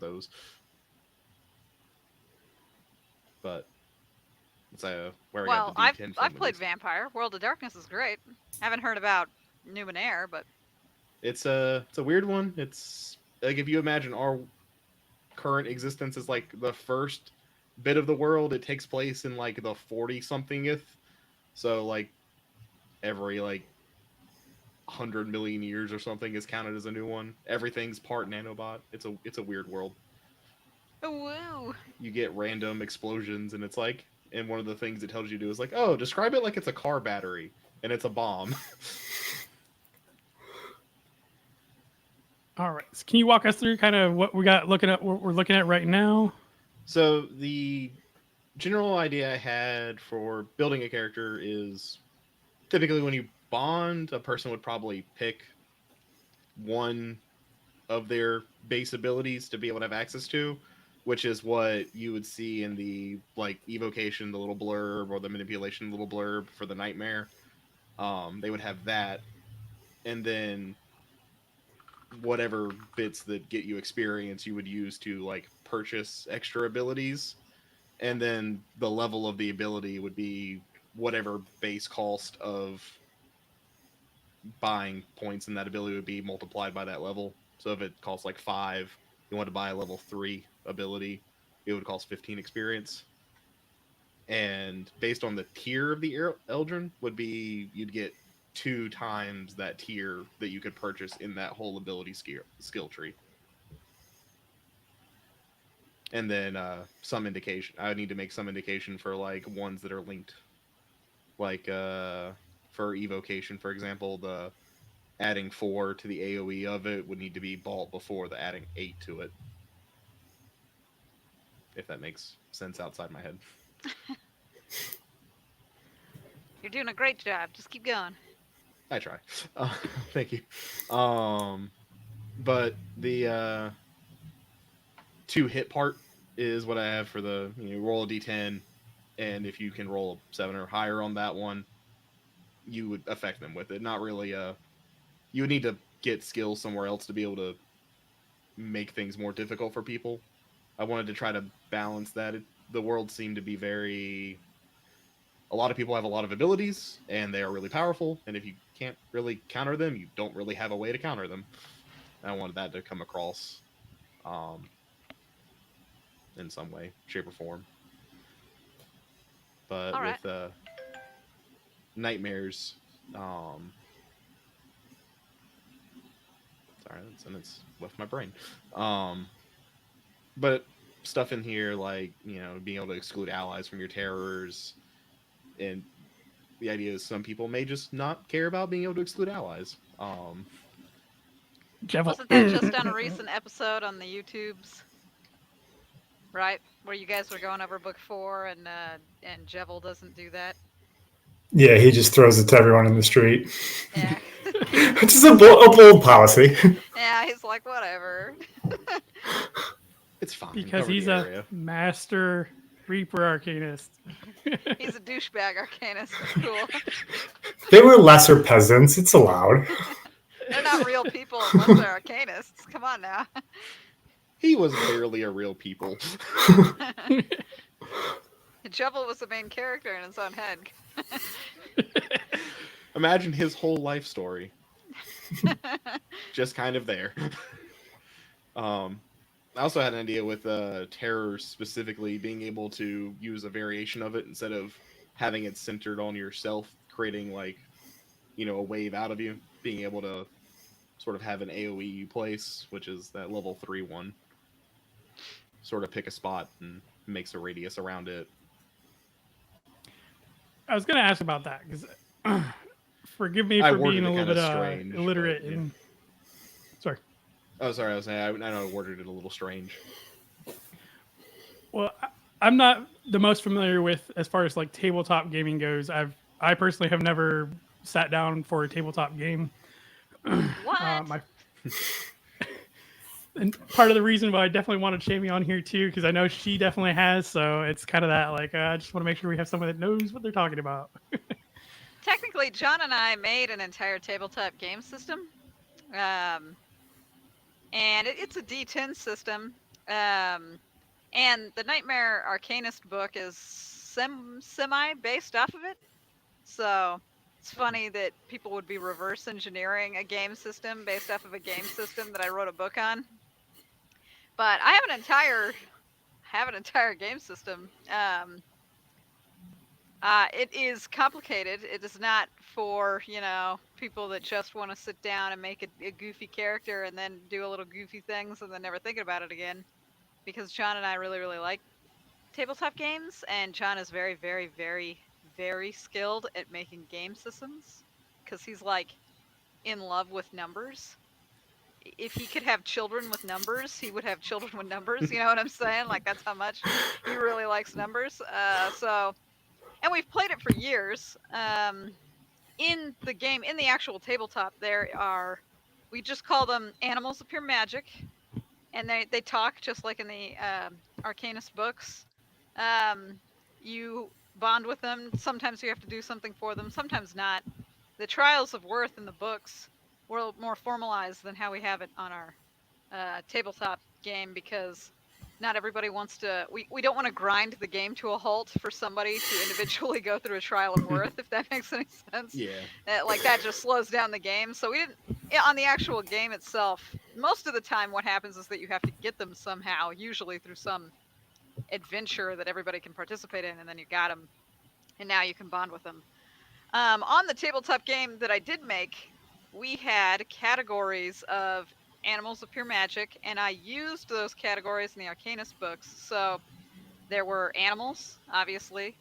those. But it's where I got the Well, D10 I've from, at played least. Vampire. World of Darkness is great. Haven't heard about Numenera, but It's a weird one. It's like if you imagine our current existence as like the first bit of the world, it takes place in like the 40 somethingth. So like every like 100 million years or something is counted as a new one. Everything's part nanobot. It's a weird world. woo. You get random explosions, and it's like, and one of the things it tells you to do is like, oh, describe it like it's a car battery and it's a bomb. All right. So can you walk us through kind of what we got looking at, what we're looking at right now? So the general idea I had for building a character is typically when you bond, a person would probably pick one of their base abilities to be able to have access to, which is what you would see in the like evocation, the little blurb, or the manipulation little blurb for the nightmare. They would have that, and then whatever bits that get you experience you would use to like purchase extra abilities, and then the level of the ability would be whatever base cost of buying points in that ability would be multiplied by that level. So if it costs like 5, you want to buy a level 3 ability, it would cost 15 experience. And based on the tier of the Eldrin would be you'd get 2 times that tier that you could purchase in that whole ability skill tree. And then some indication. I would need to make some indication for like ones that are linked. Like for evocation, for example, the adding 4 to the AoE of it would need to be bought before the adding 8 to it. If that makes sense outside my head. You're doing a great job. Just keep going. I try. Thank you. Um, but the 2 hit part is what I have for the roll a d10, and if you can roll a 7 or higher on that one, you would affect them with it. Not really. You would need to get skills somewhere else to be able to make things more difficult for people. I wanted to try to balance that. The world seemed to be very. A lot of people have a lot of abilities, and they are really powerful. And if you can't really counter them, you don't really have a way to counter them. I wanted that to come across, um, in some way, shape, or form. But All right. with nightmares, um, sorry, that sentence left my brain. Um, but stuff in here like being able to exclude allies from your terrors, and the idea is some people may just not care about being able to exclude allies. Jevil. Wasn't that just on a recent episode on the YouTubes? Right, where you guys were going over book 4, and Jevil doesn't do that. Yeah, he just throws it to everyone in the street. Yeah. Which is a bold policy. Yeah, he's like, whatever. It's fine. Because Cover he's the a area. master Reaper Arcanist. He's a douchebag arcanist. Cool. They were lesser peasants. It's allowed. They're not real people unless they're arcanists. Come on now. He was barely a real people. Jevil was the main character in his own head. Imagine his whole life story. Just kind of there. I also had an idea with terror specifically being able to use a variation of it instead of having it centered on yourself, creating like, a wave out of you, being able to sort of have an AoE you place, which is that level 3 one. Sort of pick a spot and makes a radius around it. I was going to ask about that because forgive me I for worded being it a little kinda bit strange, illiterate. but, yeah. And sorry. Oh, sorry, I was saying I know I worded it a little strange. Well, I'm not the most familiar with as far as like tabletop gaming goes. I personally have never sat down for a tabletop game. What? And part of the reason why I definitely wanted Shami on here too, because I know she definitely has. So it's kind of that like I just want to make sure we have someone that knows what they're talking about. Technically, John and I made an entire tabletop game system. And it's a D10 system. And the Nightmare Arcanist book is semi based off of it. So it's funny that people would be reverse engineering a game system based off of a game system that I wrote a book on. But I have an entire game system. It is complicated. It is not for, people that just want to sit down and make a goofy character and then do a little goofy things and then never think about it again. Because John and I really, really like tabletop games, and John is very, very, very, very skilled at making game systems because he's like in love with numbers. If he could have children with numbers, he would have children with numbers. You know what I'm saying? Like, that's how much he really likes numbers. And we've played it for years. In the game, in the actual tabletop, we just call them animals of pure magic, and they talk just like in the Arcanist books. You bond with them. Sometimes you have to do something for them, sometimes not. The trials of worth in the books were more formalized than how we have it on our tabletop game, because not everybody wants to. We don't want to grind the game to a halt for somebody to individually go through a trial of worth, if that makes any sense. Yeah. Like, that just slows down the game. So we didn't. On the actual game itself, most of the time what happens is that you have to get them somehow, usually through some adventure that everybody can participate in, and then you got them, and now you can bond with them. On the tabletop game that I did make, we had categories of animals of pure magic, and I used those categories in the Arcanist books. So there were animals, obviously.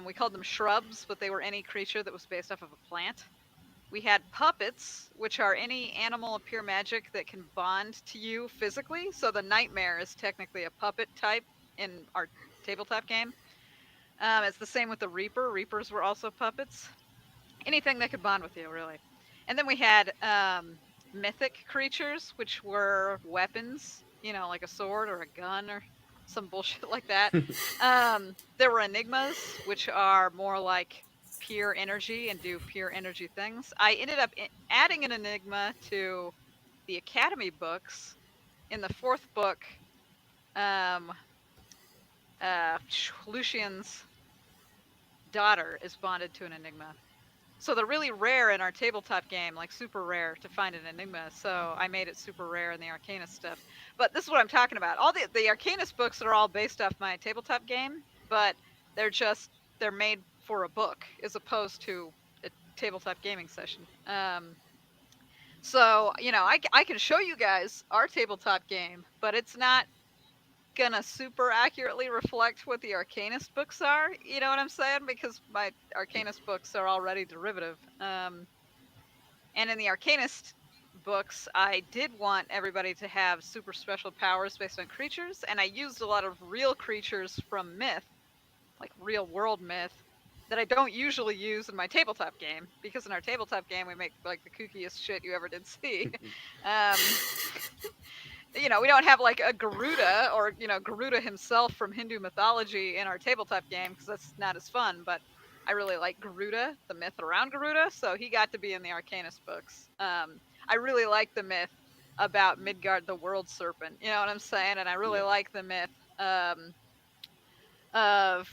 We called them shrubs, but they were any creature that was based off of a plant. We had puppets, which are any animal of pure magic that can bond to you physically. So the Nightmare is technically a puppet type in our tabletop game. It's the same with the Reaper. Reapers were also puppets. Anything that could bond with you, really. And then we had mythic creatures, which were weapons, like a sword or a gun or some bullshit like that. There were enigmas, which are more like pure energy and do pure energy things. I ended up adding an enigma to the Academy books. In the fourth book, Lucian's daughter is bonded to an enigma. So they're really rare in our tabletop game, like super rare to find an enigma. So I made it super rare in the Arcanist stuff. But this is what I'm talking about. All the Arcanist books are all based off my tabletop game, but they're made for a book as opposed to a tabletop gaming session. So I can show you guys our tabletop game, but it's not gonna super accurately reflect what the Arcanist books are. You know what I'm saying? Because my Arcanist books are already derivative. And in the Arcanist books, I did want everybody to have super special powers based on creatures, and I used a lot of real creatures from myth, like real world myth, that I don't usually use in my tabletop game, because in our tabletop game we make like the kookiest shit you ever did see. We don't have like a Garuda or Garuda himself from Hindu mythology in our tabletop game, because that's not as fun. But I really like Garuda, the myth around Garuda, so he got to be in the Arcanist books. I really like the myth about Midgard, the world serpent. You know what I'm saying? And I really like the myth of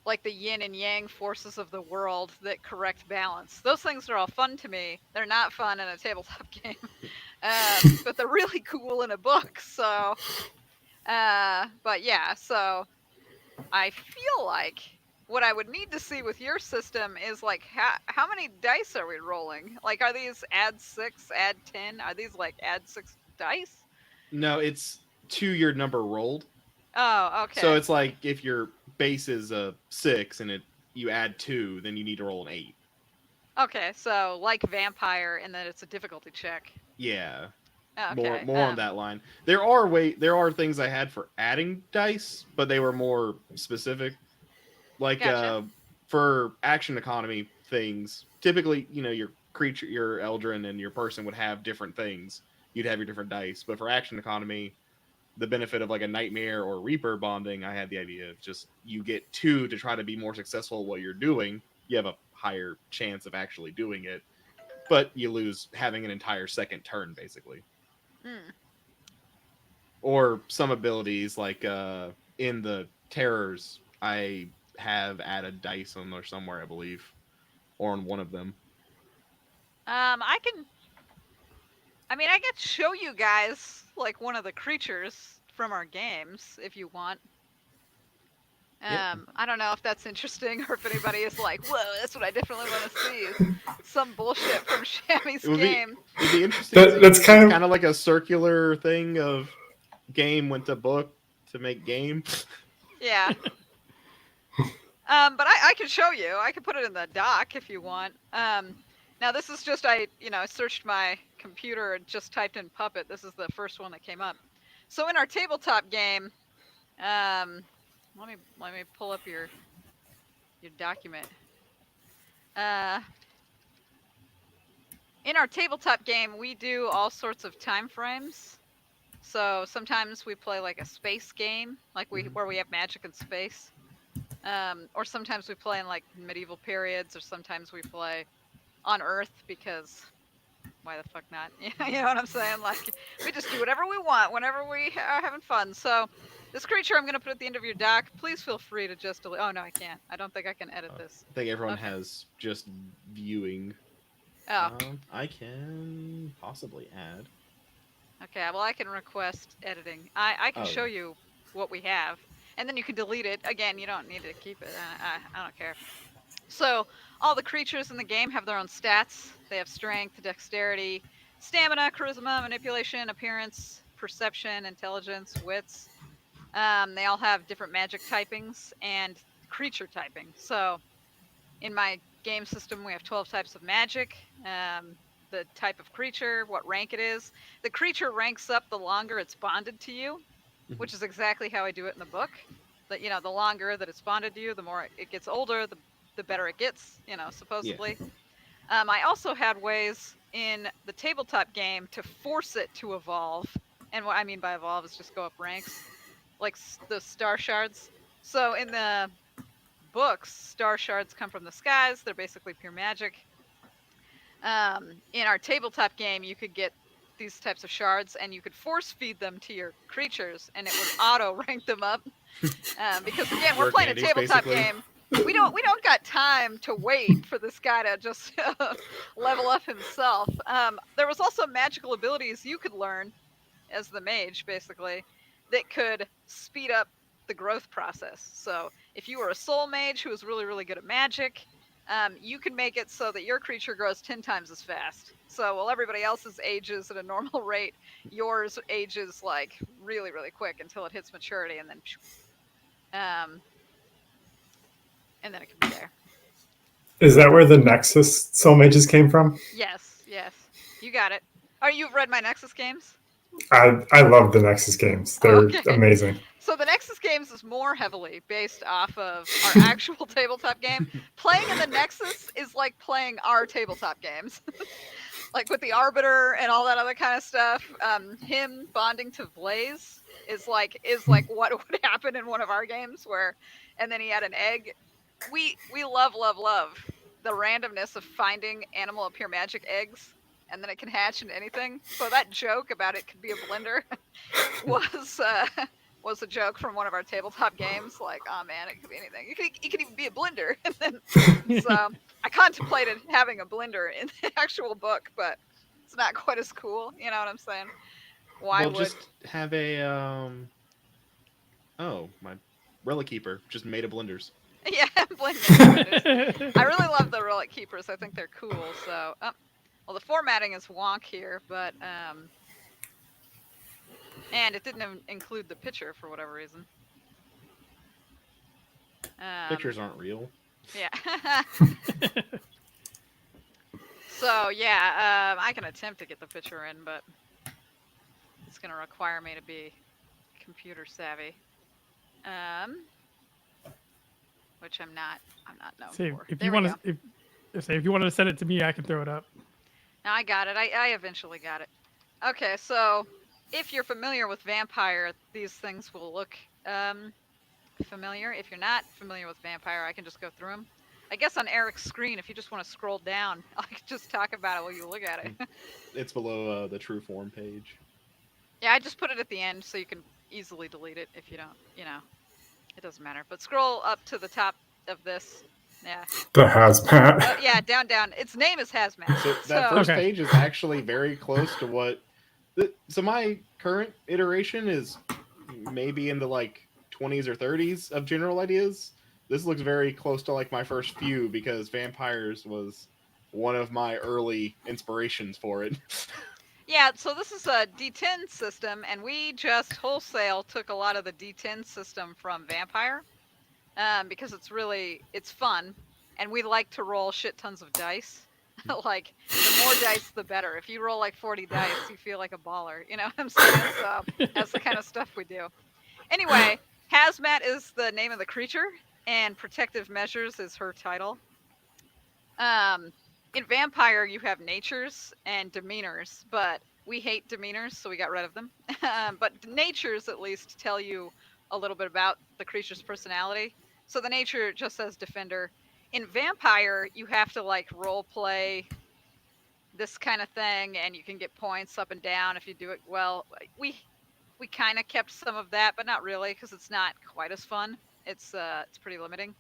like the yin and yang forces of the world that correct balance. Those things are all fun to me. They're not fun in a tabletop game. But they're really cool in a book. So, but yeah, so I feel like what I would need to see with your system is like how many dice are we rolling? Like, are these add 6, add 10? Are these like add 6 dice? No, it's to your number rolled. Oh, okay. So it's like if your base is a 6 and you add 2, then you need to roll an 8. Okay, so like Vampire, and then it's a difficulty check. Yeah. Okay. More on that line. There are things I had for adding dice, but they were more specific. Like Gotcha. For action economy things, typically, your creature, your Eldrin, and your person would have different things. You'd have your different dice, but for action economy, the benefit of like a Nightmare or Reaper bonding, I had the idea of just you get 2 to try to be more successful at what you're doing. You have a higher chance of actually doing it, but you lose having an entire second turn, basically. Or some abilities like in the terrors, I have added dice on there somewhere, I believe, or on one of them. I could show you guys like one of the creatures from our games if you want. Yeah. I don't know if that's interesting or if anybody is like, whoa, that's what I definitely want to see. Is some bullshit from Shami's game. It'd be interesting. That's kind of like a circular thing of game went to book to make game. Yeah. But I can show you. I can put it in the doc if you want. Now this is just I searched my computer and just typed in Puppet. This is the first one that came up. So in our tabletop game, let me pull up your document. In our tabletop game, we do all sorts of time frames. So sometimes we play like a space game, like where we have magic in space. Or sometimes we play in like medieval periods, or sometimes we play on Earth because why the fuck not? You know what I'm saying? Like we just do whatever we want whenever we are having fun. So this creature I'm gonna put at the end of your doc. Please feel free to just delete. Oh no, I can't. I don't think I can edit this. I think everyone Okay. has just viewing. Oh. I can possibly add. Okay. Well, I can request editing. I can show yeah. you what we have, and then you can delete it. Again, you don't need to keep it. I don't care. So all the creatures in the game have their own stats. They have strength, dexterity, stamina, charisma, manipulation, appearance, perception, intelligence, wits. They all have different magic typings and creature typing. So in my game system, we have 12 types of magic. The type of creature, what rank it is. The creature ranks up the longer it's bonded to you, which is exactly how I do it in the book. That the longer that it's bonded to you, the more it gets older, the better it gets, supposedly. Yeah. I also had ways in the tabletop game to force it to evolve. And what I mean by evolve is just go up ranks, like the star shards. So in the books, star shards come from the skies. They're basically pure magic. In our tabletop game, you could get these types of shards and you could force feed them to your creatures and it would auto rank them up. Because again, we're playing a tabletop game. We don't got time to wait for this guy to just level up himself. There was also magical abilities you could learn as the mage, basically, that could speed up the growth process. So if you were a soul mage who was really, really good at magic, you can make it so that your creature grows 10 times as fast. So while everybody else's ages at a normal rate, yours ages like really, really quick until it hits maturity, and then it can be there. Is that where the Nexus Soul Mages came from? Yes, you got it. You've read my Nexus games? I love the Nexus games. They're amazing. So the Nexus games is more heavily based off of our actual tabletop game. Playing in the Nexus is like playing our tabletop games. Like with the Arbiter and all that other kind of stuff. Him bonding to Blaze is like what would happen in one of our games and then he had an egg. We love the randomness of finding animal of pure magic eggs, and then it can hatch into anything. So that joke about it could be a blender was a joke from one of our tabletop games. Like, oh man, it could be anything. It could even be a blender. And then, so I contemplated having a blender in the actual book, but it's not quite as cool. You know what I'm saying? Just have a my Relic Keeper just made of blenders. Yeah, blenders. I really love the Relic Keepers. I think they're cool. So, well, the formatting is wonk here, but and it didn't include the picture for whatever reason. Pictures aren't real. Yeah. So yeah, I can attempt to get the picture in, but it's going to require me to be computer savvy, which I'm not known for. If you wanted to send it to me, I can throw it up. No, I got it. I eventually got it. Okay, so if you're familiar with Vampire, these things will look familiar. If you're not familiar with Vampire, I can just go through them. I guess on Eric's screen, if you just want to scroll down, I can just talk about it while you look at it. It's below the True Form page. Yeah, I just put it at the end so you can easily delete it if you don't, it doesn't matter. But scroll up to the top of this. Yeah. The hazmat. Oh, yeah, down. Its name is Hazmat. So that first Okay. page is actually very close to what. So my current iteration is maybe in the like 20s or 30s of general ideas. This looks very close to like my first few because vampires was one of my early inspirations for it. Yeah, so this is a D10 system, and we just wholesale took a lot of the D10 system from Vampire, because it's fun, and we like to roll shit tons of dice. Like, the more dice, the better. If you roll like 40 dice, you feel like a baller. You know what I'm saying? So that's the kind of stuff we do. Anyway, Hazmat is the name of the creature, and Protective Measures is her title. In Vampire, you have natures and demeanors, but we hate demeanors, so we got rid of them. But natures at least tell you a little bit about the creature's personality. So the nature just says defender. In Vampire, you have to like role play this kind of thing, and you can get points up and down if you do it well. We kind of kept some of that, but not really, because it's not quite as fun. It's pretty limiting.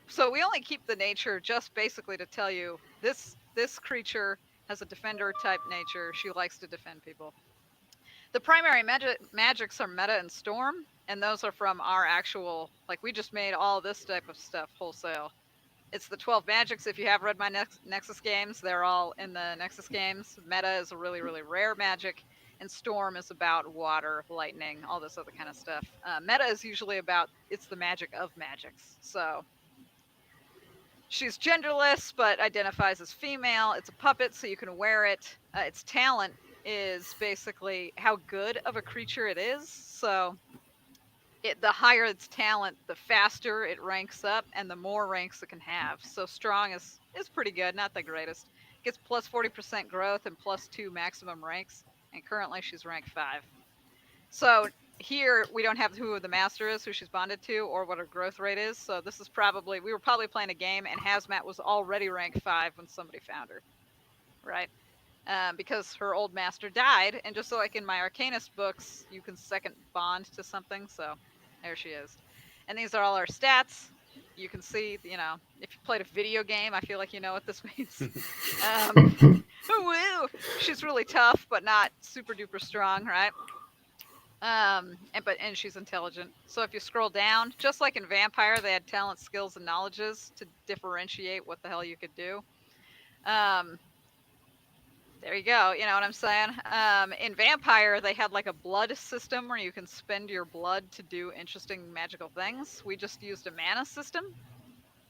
So we only keep the nature just basically to tell you this creature has a defender type nature. She likes to defend people. The primary magics are meta and storm, and those are from our actual, like, we just made all this type of stuff wholesale. It's the 12 magics. If you have read my Nexus games, they're all in the Nexus games. Meta is a really, really rare magic, and Storm is about water, lightning, all this other kind of stuff. Meta is usually about, it's the magic of magics. So she's genderless, but identifies as female. It's a puppet, so you can wear it. Its talent is basically how good of a creature it is. So the higher its talent, the faster it ranks up, and the more ranks it can have. So strong is pretty good, not the greatest. Gets plus 40% growth and plus 2 maximum ranks, and currently she's rank 5. So here we don't have who the master is, who she's bonded to, or what her growth rate is. So this is probably, we were probably playing a game, and Hazmat was already rank 5 when somebody found her, right? Because her old master died, and just so like in my Arcanist books, you can second bond to something, so there she is. And these are all our stats. You can see, if you played a video game, I feel like you know what this means. Woo! She's really tough, but not super duper strong, right? And she's intelligent. So if you scroll down, just like in Vampire, they had talent, skills, and knowledges to differentiate what the hell you could do. There you go. You know what I'm saying? In Vampire, they had like a blood system where you can spend your blood to do interesting magical things. We just used a mana system,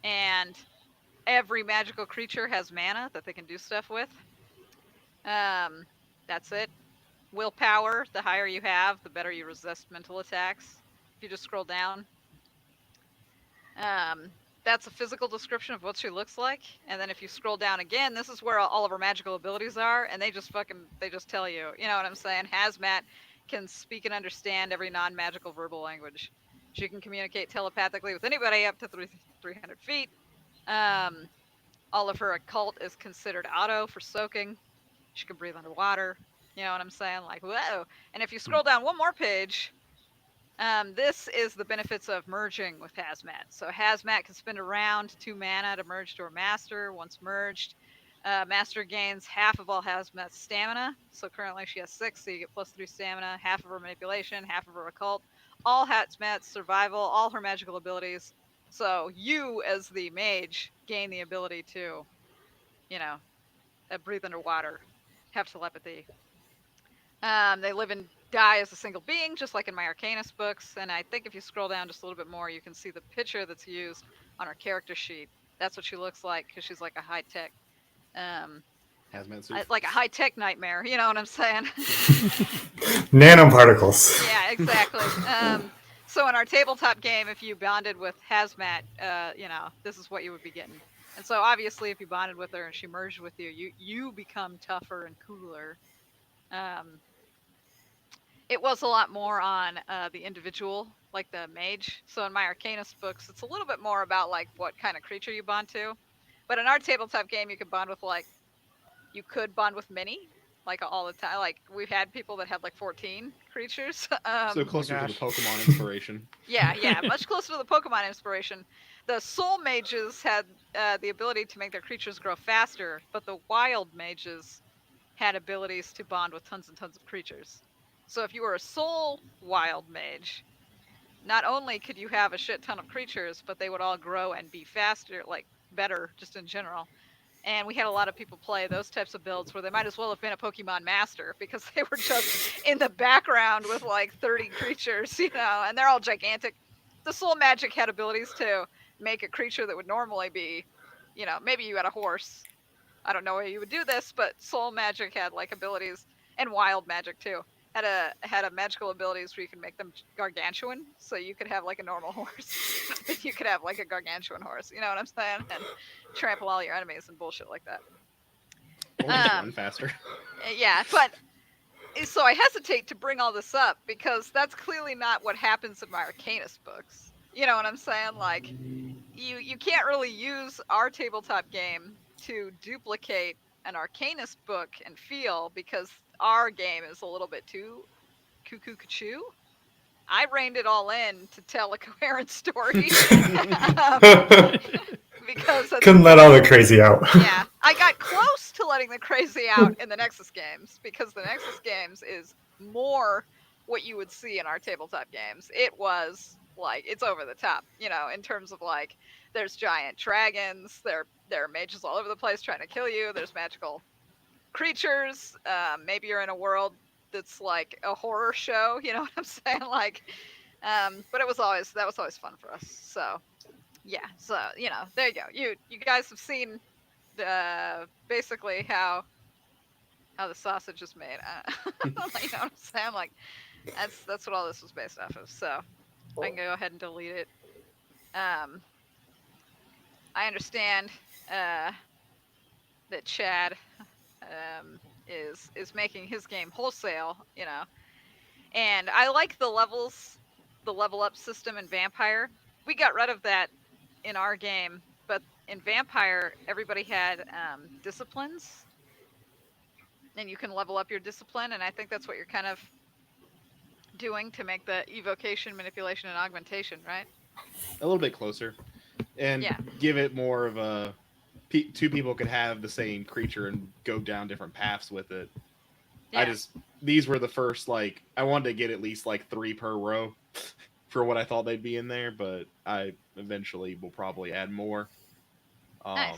and every magical creature has mana that they can do stuff with. That's it. Willpower, the higher you have, the better you resist mental attacks. If you just scroll down, that's a physical description of what she looks like. And then if you scroll down again, this is where all of her magical abilities are, and they just tell you. You know what I'm saying? Hazmat can speak and understand every non-magical verbal language. She can communicate telepathically with anybody up to 300 feet. All of her occult is considered auto for soaking. She can breathe underwater. You know what I'm saying? Like, whoa. And if you scroll down one more page, this is the benefits of merging with Hazmat. So Hazmat can spend around 2 mana to merge to her master. Once merged, master gains half of all Hazmat's stamina. So currently she has 6, so you get plus 3 stamina, half of her manipulation, half of her occult, all Hazmat's survival, all her magical abilities. So you, as the mage, gain the ability to, breathe underwater, have telepathy. They live and die as a single being, just like in my Arcanist books. And I think if you scroll down just a little bit more, you can see the picture that's used on her character sheet. That's what she looks like, because she's like a high-tech, Hazmat suit. like a high-tech nightmare. You know what I'm saying? Nanoparticles. Yeah, exactly. So in our tabletop game, if you bonded with Hazmat, this is what you would be getting. And so obviously, if you bonded with her and she merged with you, you become tougher and cooler. It was a lot more on the individual, like the mage. So in my Arcanist books, it's a little bit more about like what kind of creature you bond to. But in our tabletop game, you could bond with many, like all the time. Like we've had people that have like 14 creatures. So closer to the gosh. Pokemon inspiration. Yeah, much closer to the Pokemon inspiration. The Soul Mages had the ability to make their creatures grow faster, but the Wild Mages had abilities to bond with tons and tons of creatures. So if you were a Soul Wild Mage, not only could you have a shit ton of creatures, but they would all grow and be faster, like better, just in general. And we had a lot of people play those types of builds where they might as well have been a Pokemon Master because they were just in the background with like 30 creatures, and they're all gigantic. The Soul Magic had abilities to make a creature that would normally be, maybe you had a horse. I don't know why you would do this, but Soul Magic had like abilities, and Wild Magic too. Had a magical abilities where you can make them gargantuan, so you could have like a normal horse, but then you could have like a gargantuan horse. You know what I'm saying? And trample all your enemies and bullshit like that. Or just run faster. Yeah, but so I hesitate to bring all this up because that's clearly not what happens in my Arcanist books. You know what I'm saying? Like, you can't really use our tabletop game to duplicate an Arcanist book and feel because our game is a little bit too cuckoo-cuckoo. I reined it all in to tell a coherent story. Because Couldn't let all the crazy out. Yeah, I got close to letting the crazy out in the Nexus games because the Nexus games is more what you would see in our tabletop games. It was like it's over the top, in terms of like there's giant dragons, there are mages all over the place trying to kill you. There's magical creatures. Maybe you're in a world that's like a horror show. You know what I'm saying? Like, but that was always fun for us. So. Yeah, so there you go. You guys have seen basically how the sausage is made. You know what I'm saying? Like that's what all this was based off of. So I can go ahead and delete it. I understand that Chad is making his game wholesale, and I like the level up system in Vampire. We got rid of that in our game, but in Vampire, everybody had disciplines, and you can level up your discipline, and I think that's what you're kind of doing to make the evocation, manipulation, and augmentation, right? A little bit closer. And give it more of a... Two people could have the same creature and go down different paths with it. Yeah. These were the first, like, I wanted to get at least, like, 3 per row. For what I thought they'd be in there, but I eventually will probably add more. Nice.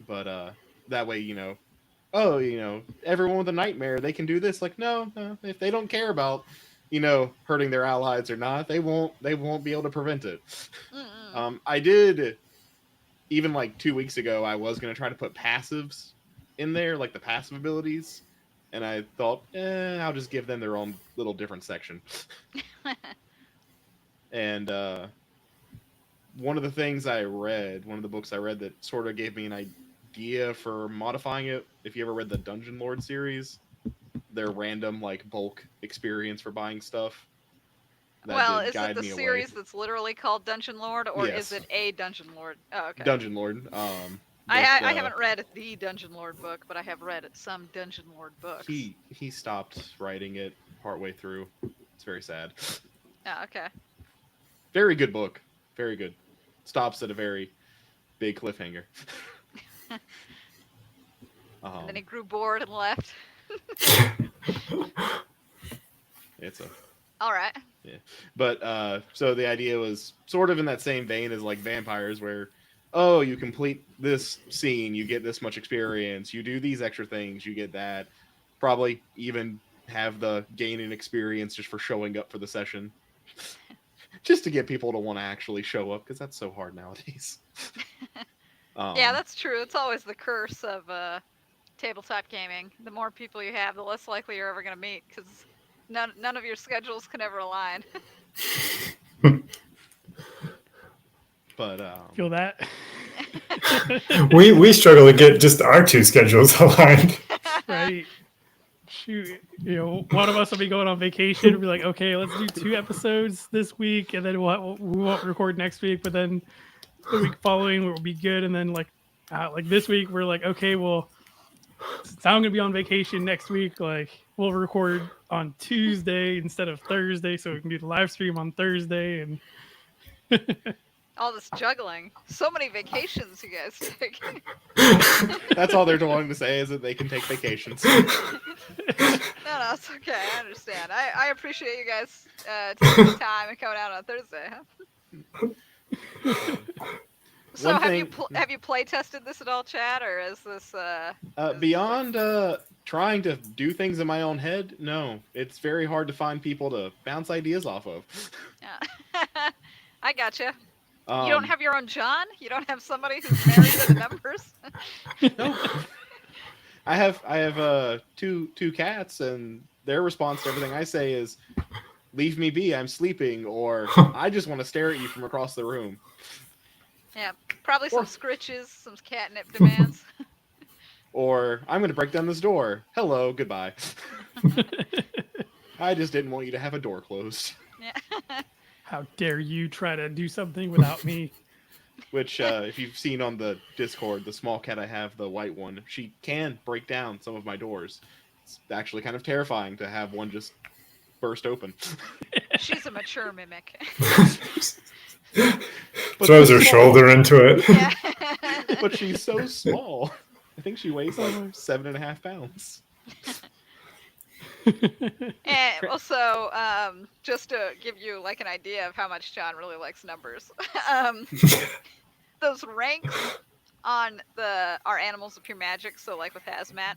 But that way, everyone with a nightmare, they can do this. Like, no, if they don't care about, hurting their allies or not, they won't be able to prevent it. I did, even like 2 weeks ago, I was going to try to put passives in there, like the passive abilities. And I thought, I'll just give them their own little different section. And one of the things I read, one of the books I read that sort of gave me an idea for modifying it, if you ever read the Dungeon Lord series, their random like bulk experience for buying stuff. Well, is it the series that's literally called Dungeon Lord, or is it a Dungeon Lord? Oh, okay. Dungeon Lord. I haven't read the Dungeon Lord book, but I have read some Dungeon Lord books. He stopped writing it partway through. It's very sad. Oh, okay. Very good book. Very good. Stops at a very big cliffhanger. And then he grew bored and left. All right. Yeah. But so the idea was sort of in that same vein as like vampires where, you complete this scene, you get this much experience, you do these extra things, you get that. Probably even have the gain in experience just for showing up for the session. Just to get people to want to actually show up, because that's so hard nowadays. Yeah, that's true. It's always the curse of tabletop gaming. The more people you have, the less likely you're ever going to meet, because none of your schedules can ever align. But feel that? we struggle to get just our 2 schedules aligned. Right. Shoot, one of us will be going on vacation. We'll be like, okay, let's do 2 episodes this week, and then we won't record next week. But then the week following will be good, and then like this week we're like, okay, well, Since I'm gonna be on vacation next week, like we'll record on Tuesday instead of Thursday, so we can do the live stream on Thursday. And All this juggling. So many vacations you guys take. That's all they're wanting to say is that they can take vacations. No, it's okay. I understand. I appreciate you guys taking the time and coming out on Thursday. Huh? So One have you play tested this at all, Chad, or is this beyond trying to do things in my own head? No, it's very hard to find people to bounce ideas off of. Yeah. I gotcha. You Um, don't have your own John? You don't have somebody who's married to the numbers? No. I have two cats, and their response to everything I say is, "Leave me be, I'm sleeping," or "I just want to stare at you from across the room." Yeah, probably some scritches, some catnip demands. Or "I'm going to break down this door. Hello, goodbye." I just didn't want you to have a door closed. Yeah. how dare you try to do something without me? Which, if you've seen on the Discord, the small cat I have, the white one, she can break down some of my doors. It's actually kind of terrifying to have one just burst open. She's a mature mimic. But Throws her she's shoulder into it. Yeah. But she's so small. I think she weighs like 7.5 pounds. And also, just to give you like an idea of how much John really likes numbers, those ranks on our animals of pure magic, so like with Hazmat,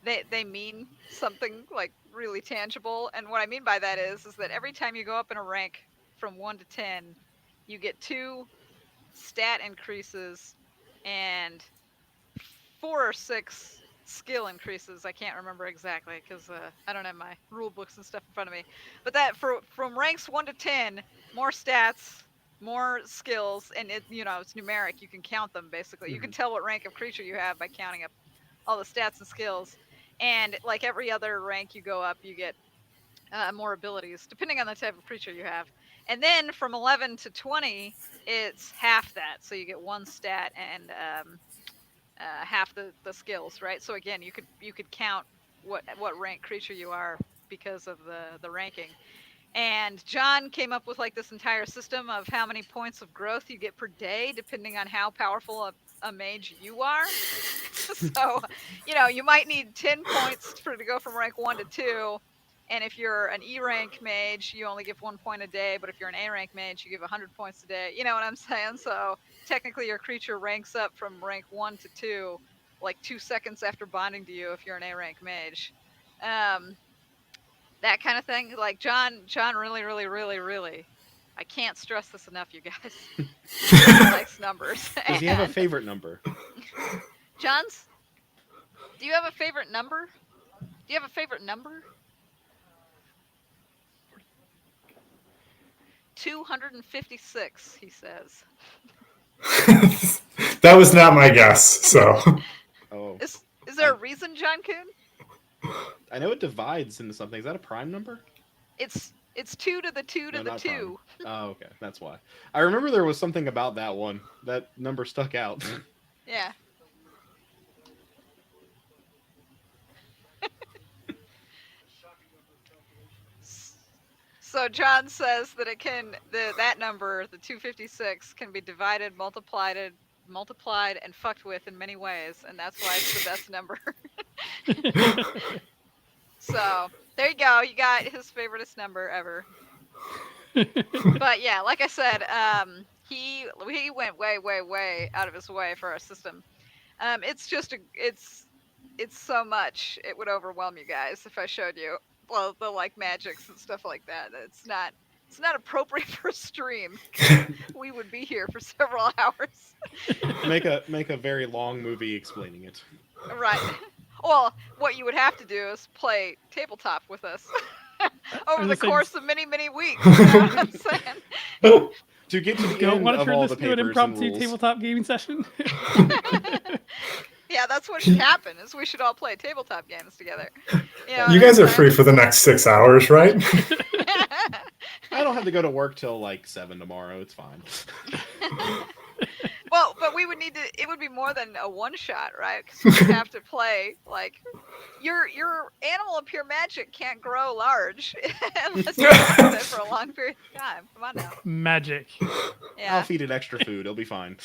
they mean something like really tangible. And what I mean by that is that every time you go up in a rank from 1 to 10, you get 2 stat increases and 4 or 6 skill increases. I can't remember exactly because I don't have my rule books and stuff in front of me. But that from ranks 1 to 10, more stats, more skills, and it's numeric. You can count them basically. You can tell what rank of creature you have by counting up all the stats and skills. And like every other rank you go up, you get more abilities depending on the type of creature you have. And then from 11 to 20, it's half that. So you get 1 stat and half the skills, right? So again, you could count what rank creature you are because of the ranking. And John came up with like this entire system of how many points of growth you get per day, depending on how powerful a mage you are. So, you might need 10 points to go from rank 1 to 2. And if you're an E rank mage, you only give 1 point a day. But if you're an A rank mage, you give 100 points a day. You know what I'm saying? So technically your creature ranks up from rank 1 to 2, like 2 seconds after bonding to you if you're an A rank mage. That kind of thing. Like John really, really, really, really, I can't stress this enough, you guys. He likes numbers. Does he have a favorite number? John's? Do you have a favorite number? 256, he says. That was not my guess, so. Oh, Is there a reason, John Kuhn? I know it divides into something. Is that a prime number? It's 2 to the 2 to No, the not 2. Oh, okay. That's why. I remember there was something about that one. That number stuck out. Yeah. So John says that that number, the 256, can be divided, multiplied, and fucked with in many ways, and that's why it's the best number. So there you go. You got his favoriteest number ever. But yeah, like I said, he went way, way, way out of his way for our system. It's just it's so much it would overwhelm you guys if I showed you. Well, the like magics and stuff like that. It's not appropriate for a stream. We would be here for several hours. Make a very long movie explaining it. Right. Well, what you would have to do is play tabletop with us over the course of many, many weeks. You know what I'm saying? To get to the Don't end want to of turn all this the into an papers and impromptu rules. tabletop gaming session. Yeah, that's what should happen. Is we should all play tabletop games together. You guys are free for the next 6 hours, right? I don't have to go to work till like 7 tomorrow. It's fine. Well, but we would need to. It would be more than a one shot, right? Because we have to play like your animal of pure magic can't grow large unless you live with it for a long period of time. Come on now. Magic. I'll Yeah, feed it extra food. It'll be fine.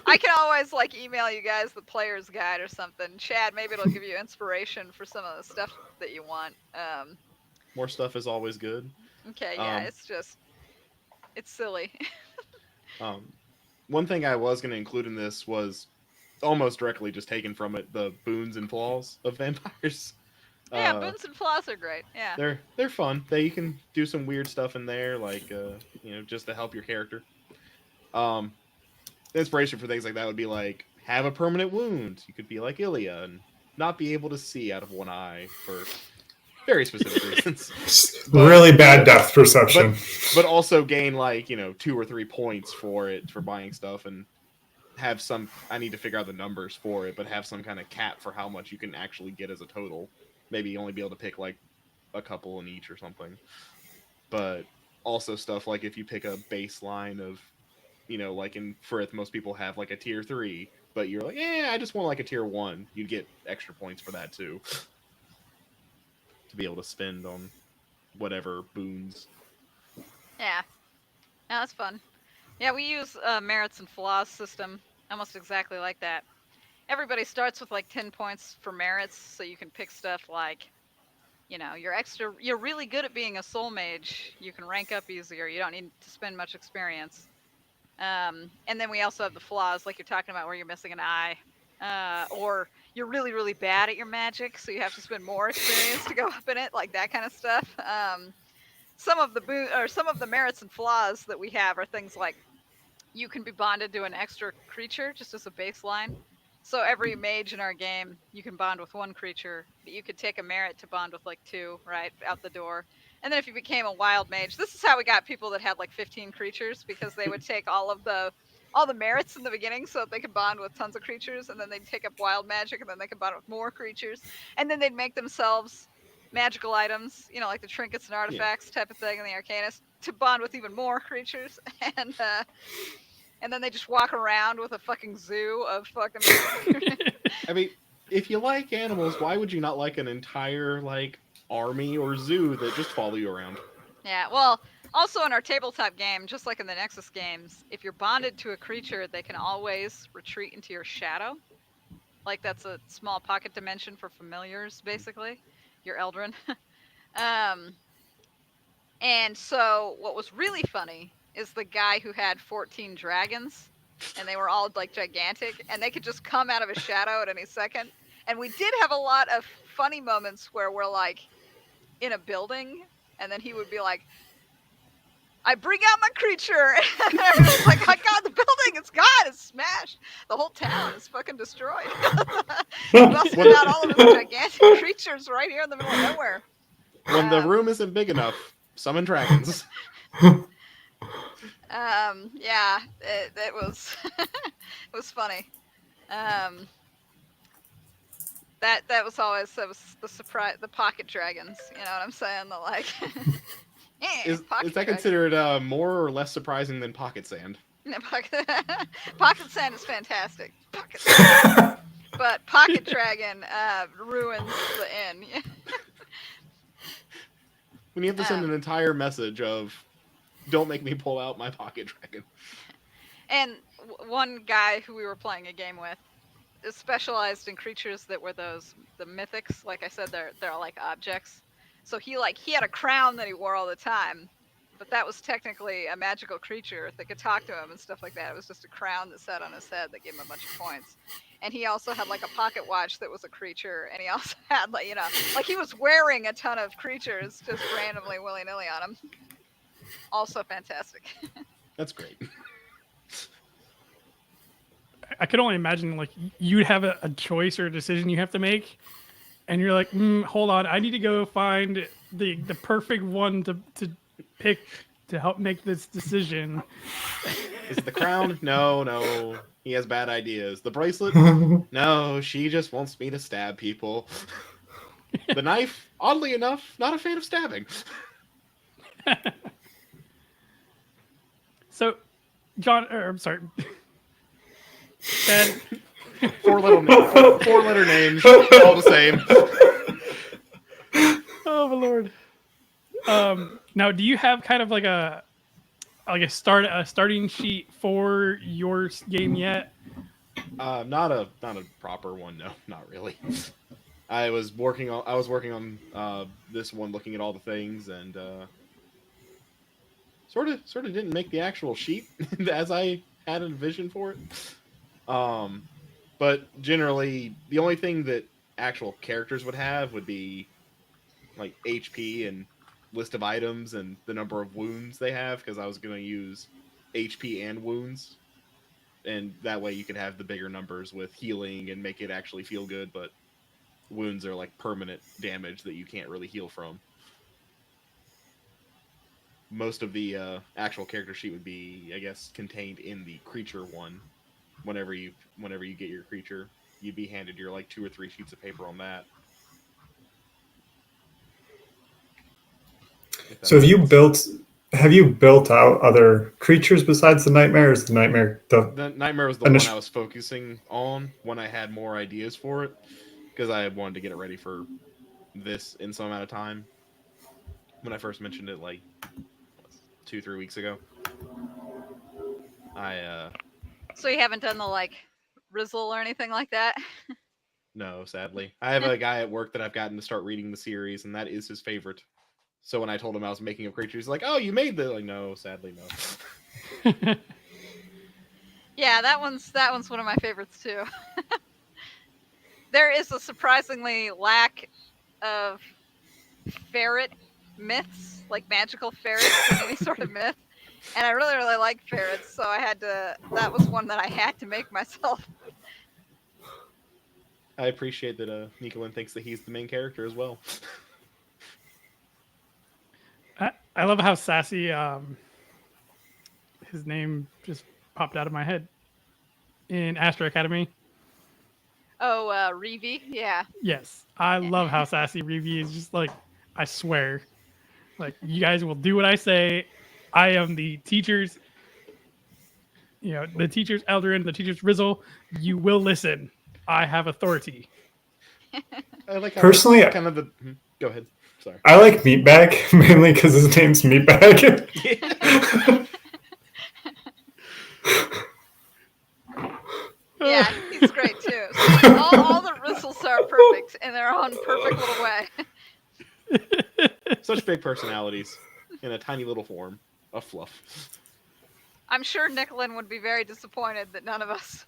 I can always like email you guys the player's guide or something. Chad, maybe it'll give you inspiration for some of the stuff that you want. More stuff is always good. Okay, yeah, Um, it's silly. One thing I was going to include in this was almost directly just taken from it, the boons and flaws of vampires. Yeah, boons and flaws are great. Yeah. They're fun. You can do some weird stuff in there, like just to help your character. The inspiration for things like that would be like have a permanent wound. You could be like Ilya and not be able to see out of one eye for very specific reasons. Really bad depth perception. But also gain like 2 or 3 points for buying stuff, and have some. I need to figure out the numbers for it, but have some kind of cap for how much you can actually get as a total. Maybe only be able to pick like a couple in each or something. But also stuff like if you pick a baseline of, like in Frith, most people have like a tier 3, but you're like, I just want like a tier 1. You'd get extra points for that too. To be able to spend on whatever boons. Yeah. No, that's fun. Yeah, we use merits and flaws system almost exactly like that. Everybody starts with like 10 points for merits, so you can pick stuff like, you're really good at being a soul mage. You can rank up easier. You don't need to spend much experience. And then we also have the flaws, like you're talking about, where you're missing an eye, or you're really, really bad at your magic, so you have to spend more experience to go up in it, like that kind of stuff. Some of the merits and flaws that we have are things like you can be bonded to an extra creature just as a baseline. So every mage in our game, you can bond with 1 creature, but you could take a merit to bond with like 2, right, out the door. And then if you became a wild mage, this is how we got people that had like 15 creatures, because they would take all the merits in the beginning so that they could bond with tons of creatures, and then they'd take up wild magic, and then they could bond with more creatures, and then they'd make themselves magical items, like the trinkets and artifacts type of thing in the Arcanist, to bond with even more creatures, and then they just walk around with a fucking zoo of fucking. I mean, if you like animals, why would you not like an entire like army or zoo that just follow you around? Yeah, well, also in our tabletop game, just like in the Nexus games, if you're bonded to a creature, they can always retreat into your shadow. Like that's a small pocket dimension for familiars, basically. Your Eldrin. And so what was really funny is the guy who had 14 dragons, and they were all like gigantic, and they could just come out of his shadow at any second. And we did have a lot of funny moments where we're like in a building, and then he would be like, I bring out my creature. And everyone's like, my God, the building, it's gone, it's smashed. The whole town is fucking destroyed. He busted out all of his gigantic creatures right here in the middle of nowhere. When the room isn't big enough, summon dragons. Yeah, it was it was funny. That was the surprise, the pocket dragons. You know what I'm saying? The like. Is that considered more or less surprising than pocket sand? No, pocket sand is fantastic. Pocket sand. But pocket dragon ruins the inn. When you have to send an entire message of, don't make me pull out my pocket dragon. And one guy who we were playing a game with is specialized in creatures that were the mythics. Like I said, they're like objects. So he had a crown that he wore all the time, but that was technically a magical creature that could talk to him and stuff like that. It was just a crown that sat on his head that gave him a bunch of points. And he also had like a pocket watch that was a creature, and he also had like he was wearing a ton of creatures just randomly willy-nilly on him. Also fantastic. That's great. I could only imagine like you'd have a choice or a decision you have to make, and you're like, hold on, I need to go find the perfect one to pick to help make this decision. Is it the crown? No. He has bad ideas. The bracelet? No, she just wants me to stab people. The knife? Oddly enough, not a fan of stabbing. So, John, or I'm sorry, Chad. Four letter names, all the same. Oh my lord. Now, do you have kind of like a starting sheet for your game yet? Not a proper one. No, not really. I was working on this one, looking at all the things, and sort of didn't make the actual sheet as I had a vision for it. But generally, the only thing that actual characters would have would be like HP and list of items and the number of wounds they have, because I was going to use HP and wounds, and that way you could have the bigger numbers with healing and make it actually feel good. But wounds are like permanent damage that you can't really heal from. Most of the actual character sheet would be, I guess, contained in the creature one. Whenever you get your creature, you'd be handed your like 2 or 3 sheets of paper on that. So have you built out other creatures besides the nightmare? Is the nightmare The nightmare was the one I was focusing on when I had more ideas for it, because I wanted to get it ready for this in some amount of time. When I first mentioned it, like 2-3 weeks ago, So you haven't done the like Rizzle or anything like that? no, sadly. I have a guy at work that I've gotten to start reading the series, and that is his favorite. So when I told him I was making a creature, he's like, "Oh, you made the..." Like, no, sadly, no. Yeah, that one's one of my favorites too. There is a surprisingly lack of ferret myths, like magical ferrets in any sort of myth. And I really, really like ferrets, so that was one that I had to make myself. I appreciate that Nicolin thinks that he's the main character as well. I love how sassy his name just popped out of my head in Astro Academy. Oh, Reevee, yeah. Yes, I love how sassy Reevee is. Just like, I swear, like, you guys will do what I say. I am the teacher's, the teacher's Eldarin, the teacher's Rizzle. You will listen. I have authority. I like how Personally, kind of the. Go ahead. Sorry. I like Meatbag mainly because his name's Meatbag. Yeah, he's great too. See, all the Rizzles are perfect in their own perfect little way. Such big personalities in a tiny little form of fluff. I'm sure Nicolin would be very disappointed that none of us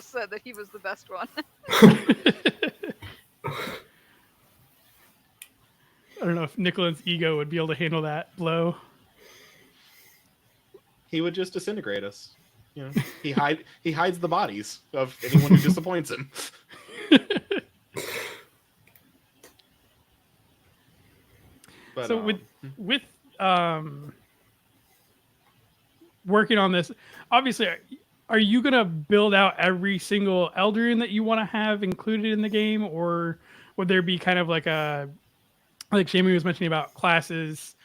said that he was the best one. I don't know if Nicolin's ego would be able to handle that blow. He would just disintegrate us. He hides the bodies of anyone who disappoints him. But, so with working on this, obviously, are you gonna build out every single Eldarin that you want to have included in the game, or would there be kind of like Shami was mentioning about classes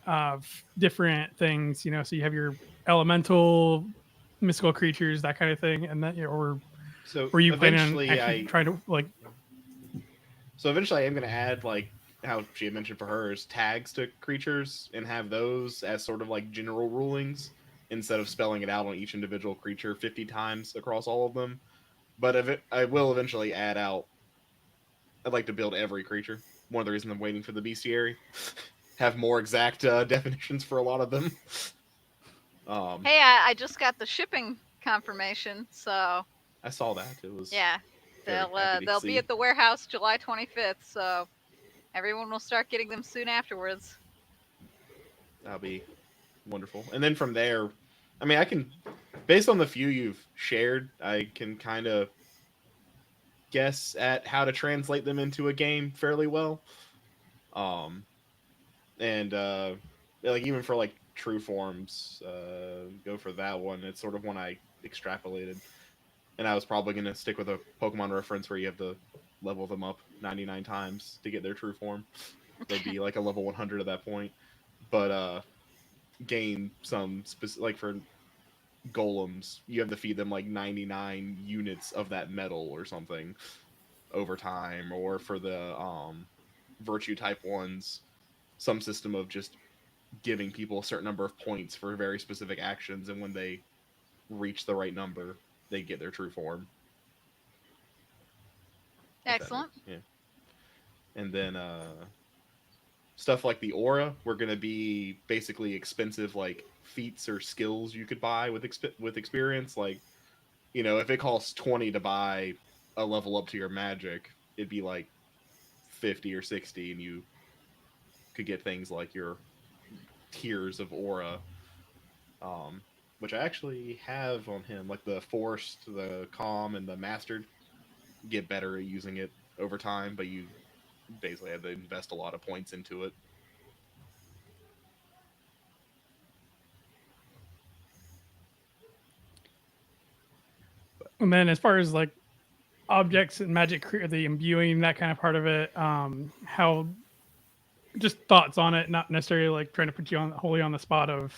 of different things, so you have your elemental, mystical creatures, that kind of thing, and that, or were you planning on actually trying to like? So eventually, I am going to add, like how she had mentioned for hers, tags to creatures and have those as sort of like general rulings instead of spelling it out on each individual creature 50 times across all of them. But I will eventually add out. I'd like to build every creature. One of the reasons I'm waiting for the bestiary. Have more exact definitions for a lot of them. Hey, I just got the shipping confirmation, so I saw that. It was they'll be at the warehouse July 25th, so everyone will start getting them soon afterwards. That'll be wonderful. And then from there, I mean, I can, based on the few you've shared, I can kind of guess at how to translate them into a game fairly well. And like even for like true forms, go for that one. It's sort of one I extrapolated, and I was probably going to stick with a Pokemon reference where you have to level them up 99 times to get their true form. They'd be like a level 100 at that point, but gain some like for golems, you have to feed them like 99 units of that metal or something over time. Or for the virtue type ones, some system of just giving people a certain number of points for very specific actions, and when they reach the right number, they get their true form. Excellent. Yeah. And then stuff like the aura were going to be basically expensive, like feats or skills you could buy with experience. Like, you know, if it costs 20 to buy a level up to your magic, it'd be like 50 or 60, and you could get things like your tiers of aura, which I actually have on him, like the forced, the calm, and the mastered. Get better at using it over time, but you basically have to invest a lot of points into it. And then as far as like objects and magic, the imbuing, that kind of part of it, how just thoughts on it, not necessarily like trying to put you on wholly on the spot of.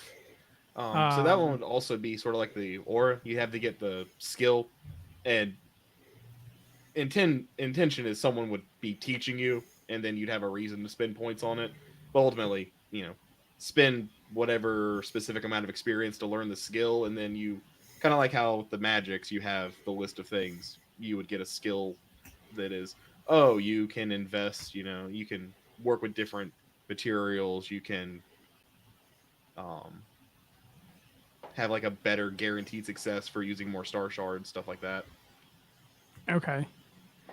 So that one would also be sort of like the aura. You have to get the skill, and intention is someone would be teaching you, and then you'd have a reason to spend points on it. But ultimately, you know, spend whatever specific amount of experience to learn the skill, and then you kind of like how the magics, you have the list of things. You would get a skill that is, oh, you can invest, you know, you can work with different materials, you can have like a better guaranteed success for using more star shards, stuff like that. Okay.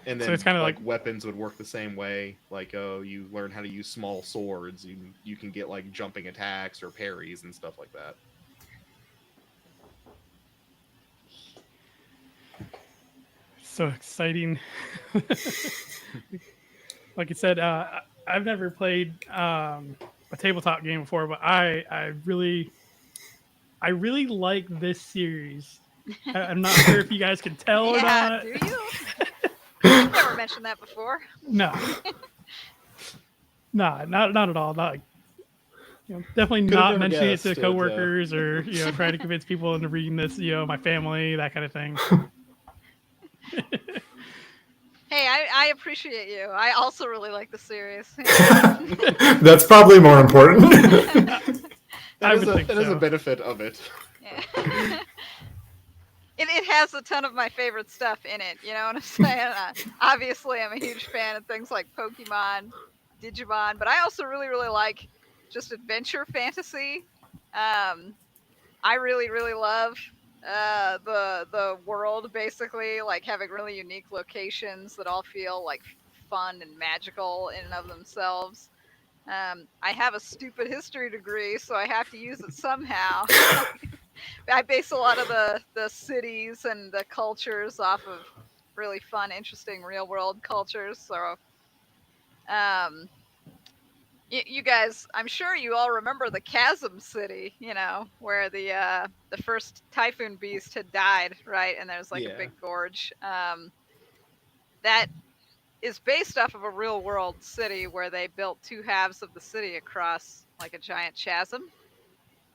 And then So it's kind of like like weapons would work the same way. Like, oh, you learn how to use small swords. You can get like jumping attacks or parries and stuff like that. so exciting. Like I said, I've never played a tabletop game before, but I really like this series. I'm not sure if you guys can tell or Yeah, not. do you? I've never mentioned that before. No, not at all. Not, definitely Could've not never mentioning it to guessed it, coworkers or trying to convince people into reading this. My family, that kind of thing. Hey, I appreciate you. I also really like the series. That's probably more important. I would think That is so. a benefit of it. Yeah. It has a ton of my favorite stuff in it. You know what I'm saying? Obviously, I'm a huge fan of things like Pokemon, Digimon, but I also really, really like just adventure fantasy. I really, really love the world, basically, like having really unique locations that all feel like fun and magical in and of themselves. I have a stupid history degree, so I have to use it somehow. I base a lot of the cities and the cultures off of really fun, interesting real world cultures. So, you guys, I'm sure you all remember the Chasm City, where the first typhoon beast had died, right? And there's like a Yeah. big gorge. That is based off of a real world city where they built two halves of the city across like a giant chasm.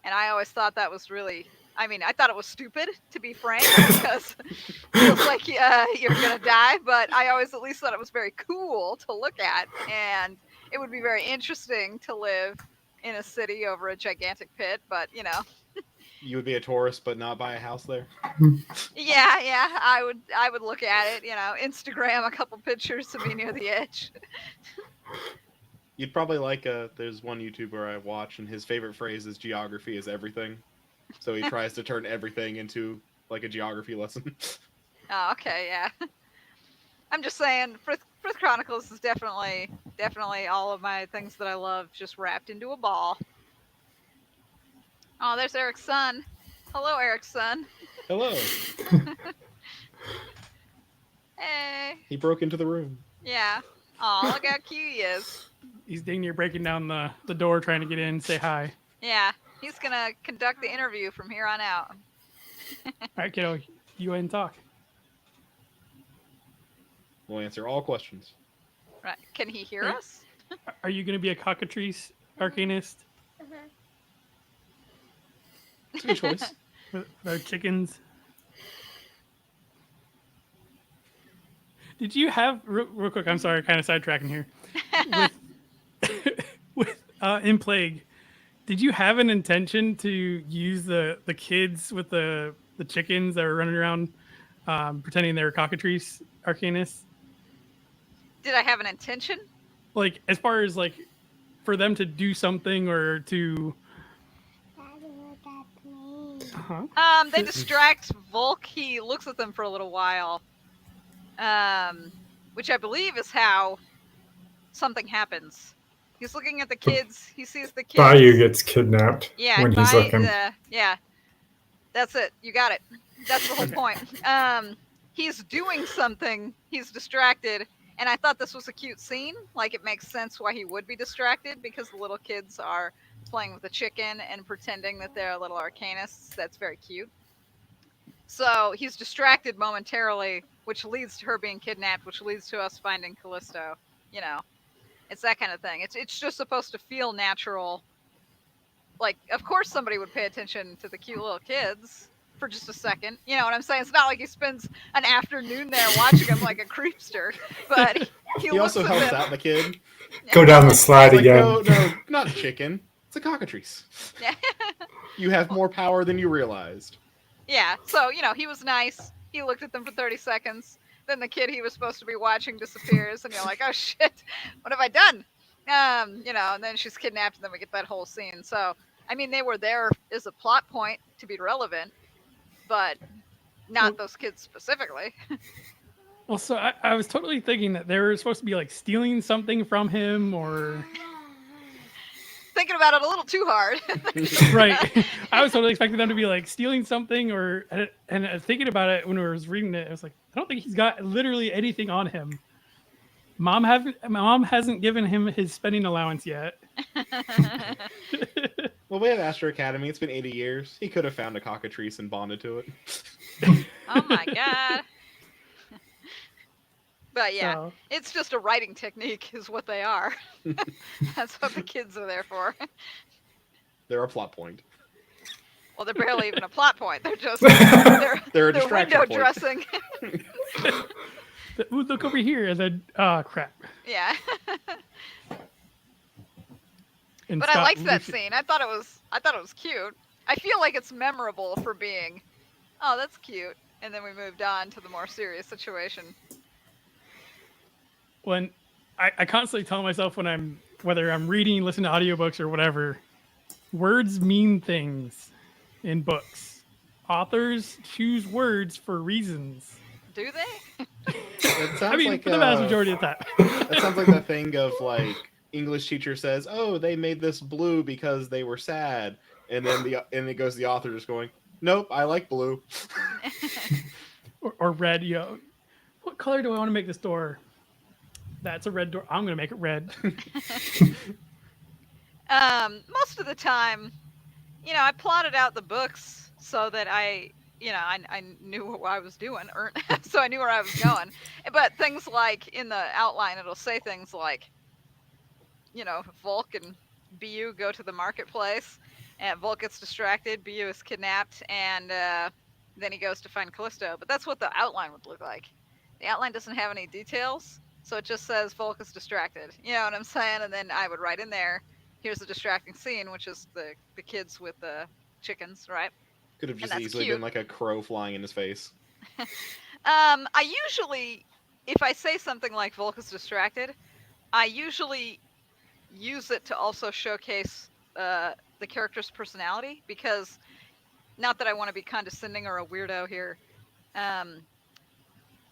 And I always thought that was really, I thought it was stupid, to be frank, because it feels like you're going to die. But I always at least thought it was very cool to look at. And it would be very interesting to live in a city over a gigantic pit. But, You would be a tourist, but not buy a house there. yeah, I would look at it, Instagram a couple pictures of me near the edge. You'd probably like there's one YouTuber I watch, and his favorite phrase is geography is everything. So he tries to turn everything into like a geography lesson. Oh, okay, yeah. I'm just saying, Frith Chronicles is definitely all of my things that I love just wrapped into a ball. Oh, there's Eric's son. Hello, Eric's son. Hello. Hey. He broke into the room. Yeah. Oh, look how cute he is. He's dang near breaking down the door trying to get in, say hi. Yeah, he's gonna conduct the interview from here on out. All right, kiddo, you go ahead and talk. We'll answer all questions. Right? Can he hear Yeah. us? Are you going to be a cockatrice arcanist? It's a good choice. with our chickens. Did you have real quick? I'm sorry, kind of sidetracking here. With in Plague, did you have an intention to use the kids with the chickens that were running around pretending they were cockatrice arcanists? Did I have an intention? Like as far as like for them to do something or to They distract Volk. He looks at them for a little while, which I believe is how something happens. He's looking at the kids. He sees the kids. Bayou gets kidnapped Yeah, when he's looking. yeah, that's it. You got it. That's the whole point. He's doing something. He's distracted, and I thought this was a cute scene. Like it makes sense why he would be distracted because the little kids are playing with the chicken and pretending that they're little arcanists. That's very cute. So he's distracted momentarily, which leads to her being kidnapped, which leads to us finding Callisto. You know, it's that kind of thing. It's just supposed to feel natural. Like, of course somebody would pay attention to the cute little kids for just a second. You know what I'm saying? It's not like he spends an afternoon there watching them like a creepster, but he also helps out the kid. Go down the slide Like, again. no, not a chicken. It's a cockatrice. You have more power than you realized. Yeah, so, you know, he was nice. He looked at them for 30 seconds. Then the kid he was supposed to be watching disappears, and you're like, oh shit, what have I done? You know, and then she's kidnapped, and then we get that whole scene. So, I mean, they were there as a plot point to be relevant, but not those kids specifically. Well, so I was totally thinking that they were supposed to be like stealing something from him or Thinking about it a little too hard. right. I was totally expecting them to be like stealing something or and thinking about it when I was reading it, I was like, I don't think he's got literally anything on him. Mom hasn't given him his spending allowance yet. Well, we have Astro Academy. It's been 80 years. He could have found a cockatrice and bonded to it. Oh my god. But yeah, So, it's just a writing technique is what they are. That's what the kids are there for. They're a plot point. Well, they're barely even a plot point. They're just They're a they're distraction window point. dressing. ooh, look over here, and then crap. Yeah. And But I Scott, liked that we- scene. I thought it was cute. I feel like it's memorable for being, oh, that's cute. And then we moved on to the more serious situation. When I constantly tell myself whether I'm reading, listening to audiobooks or whatever, words mean things in books. Authors choose words for reasons. Do they? It sounds I mean, like for the vast majority of the time. that sounds like the thing of like English teacher says, "Oh, they made this blue because they were sad," and then it goes the author just going, "Nope, I like blue." or red, what color do I want to make this door? That's a red door. I'm going to make it red. Most of the time, you know, I plotted out the books so that I knew what I was doing, or so I knew where I was going. But things like in the outline, it'll say things like, you know, Volk and Bu go to the marketplace, and Volk gets distracted, Bu is kidnapped, and then he goes to find Callisto. But that's what the outline would look like. The outline doesn't have any details, so it just says Volk is distracted. You know what I'm saying? And then I would write in there, here's a distracting scene, which is the kids with the chickens, right? Could have just that's easily cute. been like a crow flying in his face. I usually, if I say something like Volk is distracted, I usually use it to also showcase the character's personality, because not that I want to be condescending or a weirdo here.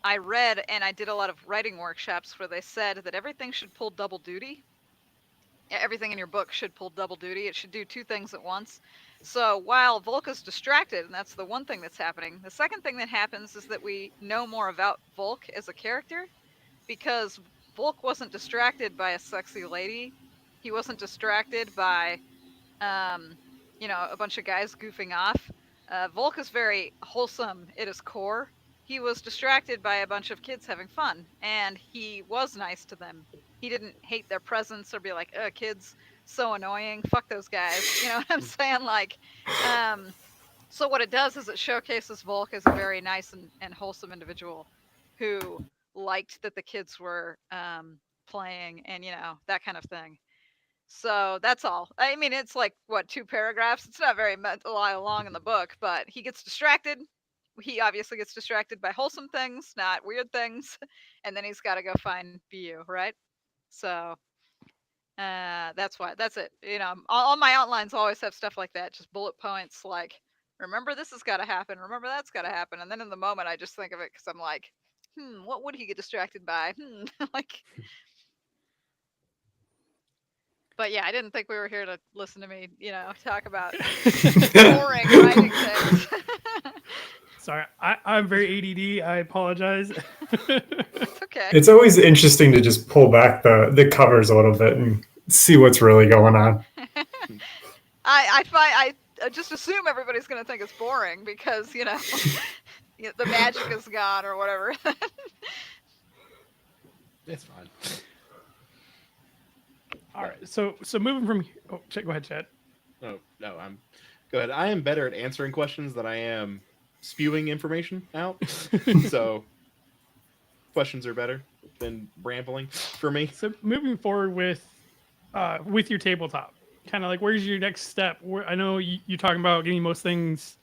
I read and I did a lot of writing workshops where they said that everything should pull double duty. Everything in your book should pull double duty. It should do two things at once. So while Volk is distracted, and that's the one thing that's happening, the second thing that happens is that we know more about Volk as a character, because Volk wasn't distracted by a sexy lady. He wasn't distracted by, you know, a bunch of guys goofing off. Volk is very wholesome at his core. He was distracted by a bunch of kids having fun, and he was nice to them. He didn't hate their presence or be like, kids, so annoying, fuck those guys. You know what I'm saying? Like, So what it does is it showcases Volk as a very nice and wholesome individual who liked that the kids were playing and that kind of thing. So that's all. I mean, it's like what, 2 paragraphs. It's not very long in the book, but he gets distracted. He obviously gets distracted by wholesome things, not weird things, and then he's got to go find BU, right? So that's why. That's it. All my outlines always have stuff like that, just bullet points like, remember this has got to happen, remember that's got to happen, and then in the moment I just think of it because I'm like, what would he get distracted by? Like. But yeah, I didn't think we were here to listen to me, talk about boring writing things. Sorry, I'm very ADD. I apologize. It's okay. It's always interesting to just pull back the covers a little bit and see what's really going on. I just assume everybody's going to think it's boring because, the magic is gone or whatever. It's fine. All right. So moving from go ahead, Chad. Oh no, go ahead. I am better at answering questions than I am spewing information out. So questions are better than rambling for me. So moving forward with your tabletop, kind of like where's your next step? I know you're talking about getting most things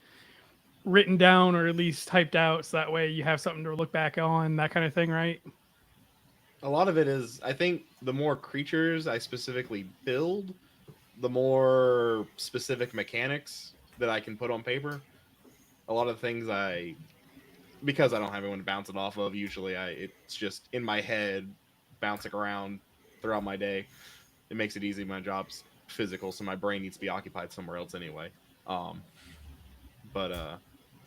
written down or at least typed out, so that way you have something to look back on, that kind of thing, right? A lot of it is, I think, the more creatures I specifically build, the more specific mechanics that I can put on paper. A lot of things because I don't have anyone to bounce it off of, usually it's just in my head, bouncing around throughout my day. It makes it easy. My job's physical, so my brain needs to be occupied somewhere else anyway. Do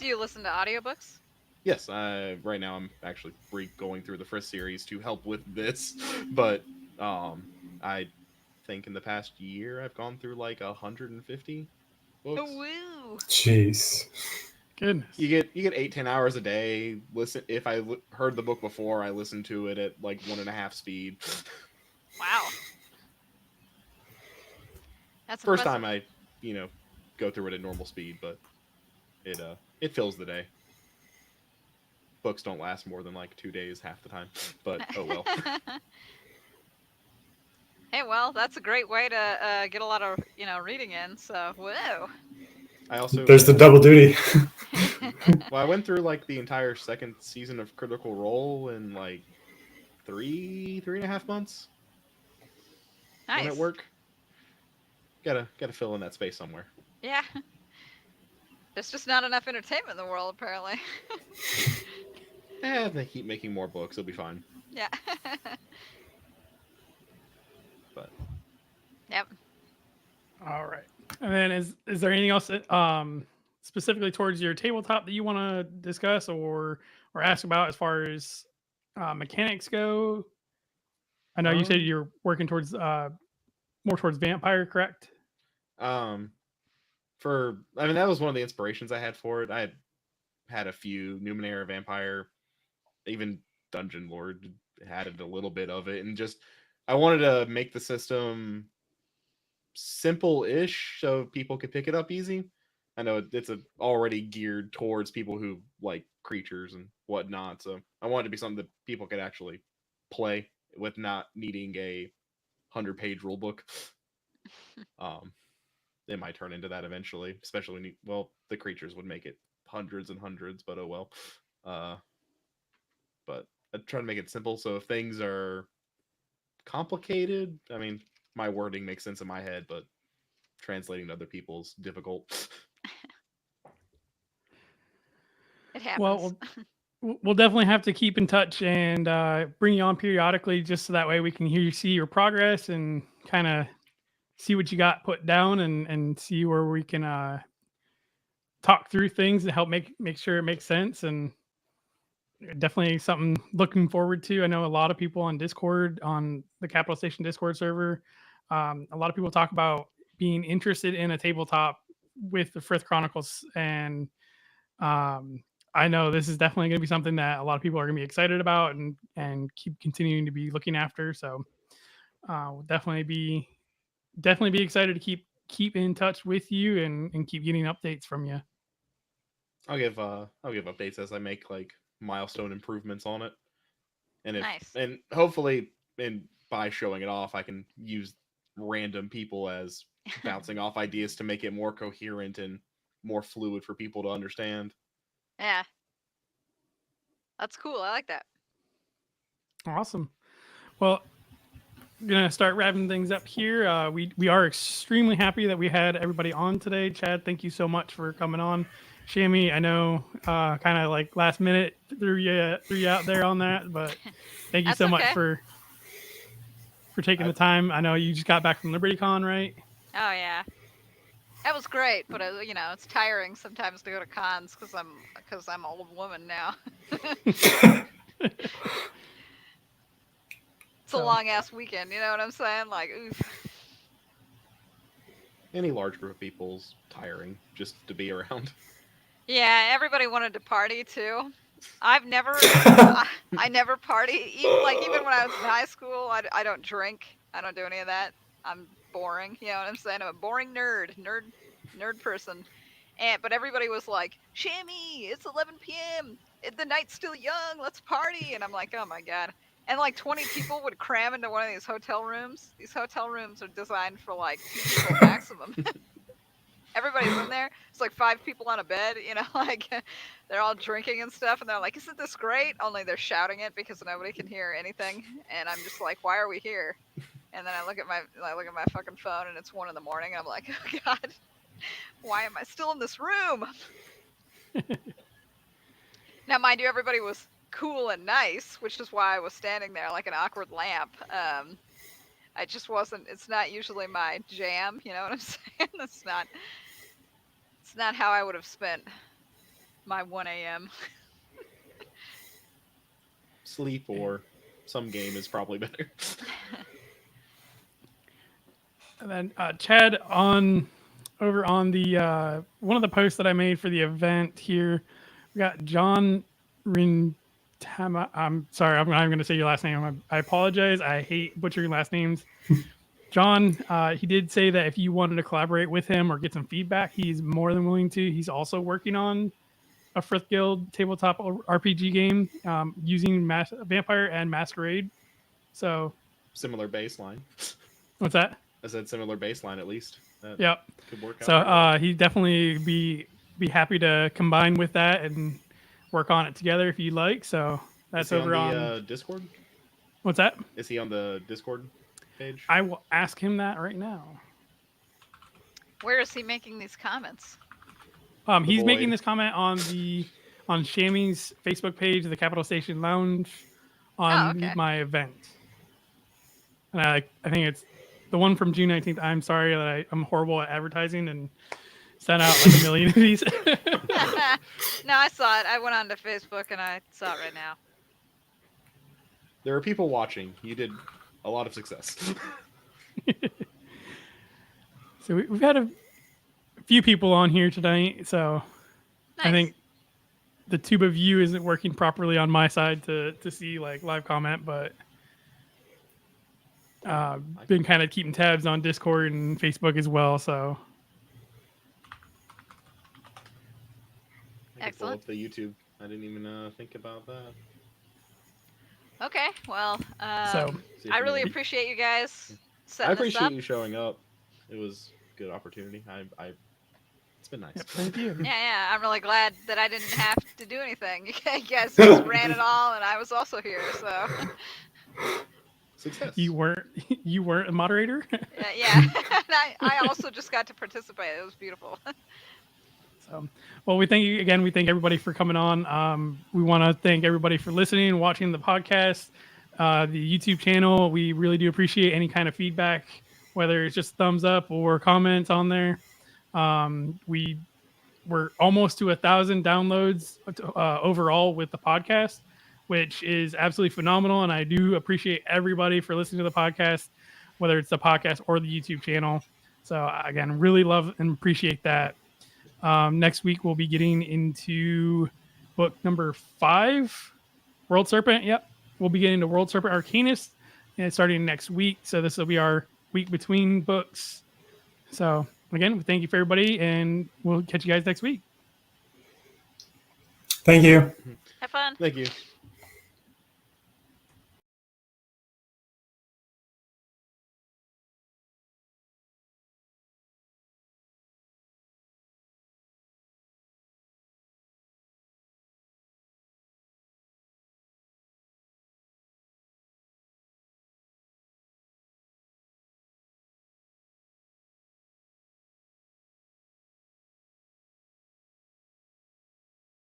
you listen to audiobooks? Yes, right now I'm actually going through the Frith series to help with this, but I think in the past year I've gone through like 150 books. Oh, woo! Jeez. Goodness. You get 8-10 hours a day. Listen, if I heard the book before, I listened to it at like 1.5 speed. Wow. That's First impressive. time I, go through it at normal speed, but it fills the day. Books don't last more than like 2 days half the time, but oh well. Hey, well, that's a great way to get a lot of reading in. So, whoa. There's the double duty. Well, I went through like the entire second season of Critical Role in like 3.5 months. Nice. When at work. Gotta fill in that space somewhere. Yeah. There's just not enough entertainment in the world, apparently. They keep making more books. It'll be fine. Yeah. But. Yep. All right. And then is there anything else that, specifically towards your tabletop that you want to discuss or ask about as far as mechanics go? I know you said you're working towards more towards vampire, correct? That was one of the inspirations I had for it. I had a few Numenera Vampire, even Dungeon Lord added a little bit of it, and just I wanted to make the system simple-ish so people could pick it up easy. I know it's already geared towards people who like creatures and whatnot, so I wanted it to be something that people could actually play with, not needing a 100-page rule book. It might turn into that eventually, especially when the creatures would make it hundreds and hundreds, but oh well. But I try to make it simple, so if things are complicated, I mean, my wording makes sense in my head, but translating to other people's difficult. It happens. Well, we'll definitely have to keep in touch and bring you on periodically, just so that way we can see your progress and kind of see what you got put down and see where we can talk through things and help make sure it makes sense. And definitely something looking forward to. I know a lot of people on Discord, on the Capital Station Discord server, a lot of people talk about being interested in a tabletop with the Frith Chronicles, and I know this is definitely going to be something that a lot of people are going to be excited about and keep continuing to be looking after. So we'll definitely be excited to keep in touch with you and keep getting updates from you. I'll give updates as I make like milestone improvements on it, and Nice. and hopefully, by showing it off, I can use random people as bouncing off ideas to make it more coherent and more fluid for people to understand. Yeah. That's cool. I like that. Awesome. Well, gonna start wrapping things up here. We are extremely happy that we had everybody on today. Chad, thank you so much for coming on. Shami, I know, kind of like last minute threw you out there on that, but thank you That's so much okay. for taking the time. I know you just got back from LibertyCon, right? Oh yeah. That was great, but you know, it's tiring sometimes to go to cons because I'm an old woman now. It's a long ass weekend, you know what I'm saying? Like, oof. Any large group of people's tiring just to be around. Yeah, everybody wanted to party too. I never party. Even when I was in high school, I don't drink. I don't do any of that. I'm boring. You know what I'm saying? I'm a boring nerd person. But everybody was like, "Shami, it's 11 p.m. The night's still young. Let's party." And I'm like, "Oh my god!" And like 20 people would cram into one of these hotel rooms. These hotel rooms are designed for like 2 people maximum. Everybody's in there. It's like 5 people on a bed, you know, like they're all drinking and stuff, and they're like, "Isn't this great?" Only they're shouting it because nobody can hear anything, and I'm just like, "Why are we here?" And then I look at my fucking phone, and it's 1 a.m, and I'm like, "Oh God, why am I still in this room?" Now, mind you, everybody was cool and nice, which is why I was standing there like an awkward lamp. I just wasn't. It's not usually my jam, you know what I'm saying? It's not how I would have spent my 1 a.m. Sleep or some game is probably better. And then Chad, over on the one of the posts that I made for the event here, we got John Rintama. I'm sorry, I'm going to say your last name. I apologize. I hate butchering last names. John, he did say that if you wanted to collaborate with him or get some feedback, he's more than willing to. He's also working on a Frith Guild tabletop RPG game using Vampire and Masquerade. So Similar baseline. what's that? I said similar baseline at least. That Yep. could work out. So he'd definitely be happy to combine with that and work on it together if you'd like. So that's over on the Discord. What's that? Is he on the Discord page? I will ask him that right now. Where is he making these comments? He's making this comment on Shami's Facebook page, the Capital Station Lounge, on my event. And I think it's the one from June 19th. I'm sorry that I'm horrible at advertising and sent out like a million of these. No, I saw it. I went onto Facebook and I saw it right now. There are people watching. You did a lot of success. So we've had a few people on here tonight. So Nice. I think the tube of you isn't working properly on my side to see like live comment, but been kind of keeping tabs on Discord and Facebook as well. So I could pull Excellent. up the YouTube. I didn't even think about that. Okay, well, So See if I we really can- appreciate you guys I setting this appreciate up. you showing up. It was a good opportunity. It's been nice. yep, thank you. Yeah, I'm really glad that I didn't have to do anything. You guys just ran it all, and I was also here. So Success. You weren't a moderator. yeah, and I also just got to participate. It was beautiful. So, well, we thank you again. We thank everybody for coming on. We want to thank everybody for listening and watching the podcast, the YouTube channel. We really do appreciate any kind of feedback, whether it's just thumbs up or comments on there. We're almost to 1,000 downloads overall with the podcast, which is absolutely phenomenal. And I do appreciate everybody for listening to the podcast, whether it's the podcast or the YouTube channel. So again, really love and appreciate that. Next week, we'll be getting into book number 5, World Serpent. Yep. We'll be getting to World Serpent Arcanist and starting next week. So this will be our week between books. So again, thank you for everybody, and we'll catch you guys next week. Thank you. Have fun. Thank you.